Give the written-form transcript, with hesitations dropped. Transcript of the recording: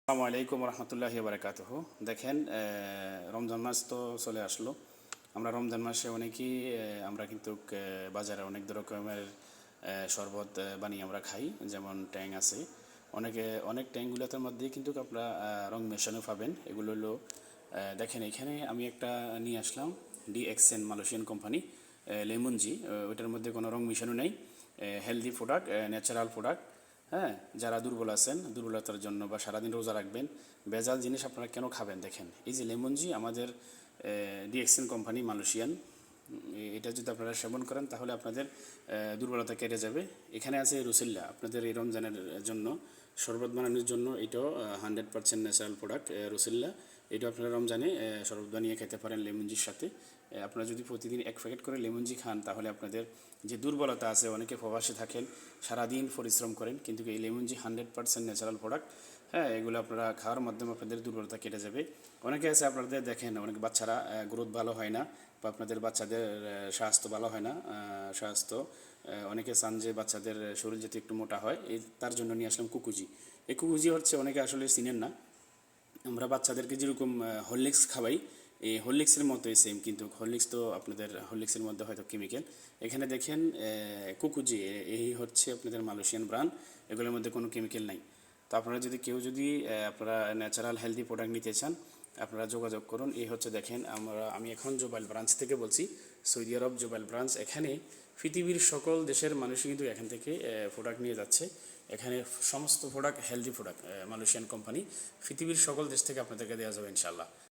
আসসালামু আলাইকুম রহমতুল্লাহি বারাকাতুহু। দেখেন, রমজান মাস তো চলে আসলো। আমরা রমজান মাসে অনেকেই আমরা কিন্তু বাজারে অনেক রকমের শরবত বানিয়ে আমরা খাই, যেমন ট্যাং আছে। অনেক ট্যাংগুলোর মধ্যেই কিন্তু আপনারা রং মেশানো পাবেন। এগুলো হলো দেখেন, এখানে আমি একটা নিয়ে আসলাম DXN মালয়েশিয়ান কোম্পানি লেমন জি। ওইটার মধ্যে কোনো রং মেশানো নেই, হেলদি প্রোডাক্ট, ন্যাচারাল প্রোডাক্ট। হ্যাঁ, যারা দুর্বল আছেন, দুর্বলতার জন্য বা সারাদিন রোজা রাখবেন, ভেজাল জিনিস আপনারা কেন খাবেন? দেখেন, এই যে লেমন জি আমাদের DXN কোম্পানি মালয়েশিয়ান, এটা যদি আপনারা সেবন করেন তাহলে আপনাদের দুর্বলতা কেটে যাবে। এখানে আছে রুসিল্লা, আপনাদের এই রমজানের জন্য শরবত বানানোর জন্য। এটাও 100% ন্যাচারাল প্রোডাক্ট রুসিল্লা। এটা আপনারা রমজানে শরবত বানিয়ে খেতে পারেন লেমনজির সাথে। আপনারা যদি প্রতিদিন 1 প্যাকেট করে লেমনজি খান তাহলে আপনাদের যে দুর্বলতা আছে, অনেকে প্রবাসে থাকেন, সারাদিন পরিশ্রম করেন, কিন্তু এই লেমনজি 100% ন্যাচারাল প্রোডাক্ট। হ্যাঁ, এগুলো আপনারা খাওয়ার মাধ্যমে আপনাদের দুর্বলতা কেটে যাবে। অনেকে আছে আপনাদের দেখেন, অনেক বাচ্চারা গ্রোথ ভালো হয় না, বা আপনাদের বাচ্চাদের স্বাস্থ্য ভালো হয় না। অনেকে চান যে বাচ্চাদের শরীর যাতে একটু মোটা হয়, তার জন্য নিয়ে আসলাম কুকুজি। এই কুকুজি হচ্ছে, অনেকে আসলে চিনেন না, আমরা বাচ্চাদেরকে যেরকম হরলিক্স খাওয়াই, এই হরলিক্সের মতোই সেম, কিন্তু হরলিক্স তো আপনাদের হরলিক্সের মধ্যে হয়তো কেমিক্যাল। এখানে দেখেন কুকুজি, এই হচ্ছে আপনাদের মালয়েশিয়ান ব্র্যান্ড। এগুলোর মধ্যে কোনো কেমিক্যাল নাই। তো আপনারা যদি আপনারা ন্যাচারাল হেলদি প্রোডাক্ট নিতে চান, আপনারা যোগাযোগ করুন। এই হচ্ছে দেখেন, আমি এখন জোবাইল ব্রাঞ্চ থেকে বলছি, সৌদি আরব জোবাইল ব্রাঞ্চ। এখানে পৃথিবীর সকল দেশের মানুষই কিন্তু এখান থেকে প্রোডাক্ট নিয়ে যাচ্ছে। এখানে সমস্ত product healthy product, Malaysian company. পৃথিবীর সকল দেশ থেকে আপনাদেরকে দেওয়া যাবে ইনশাল্লাহ।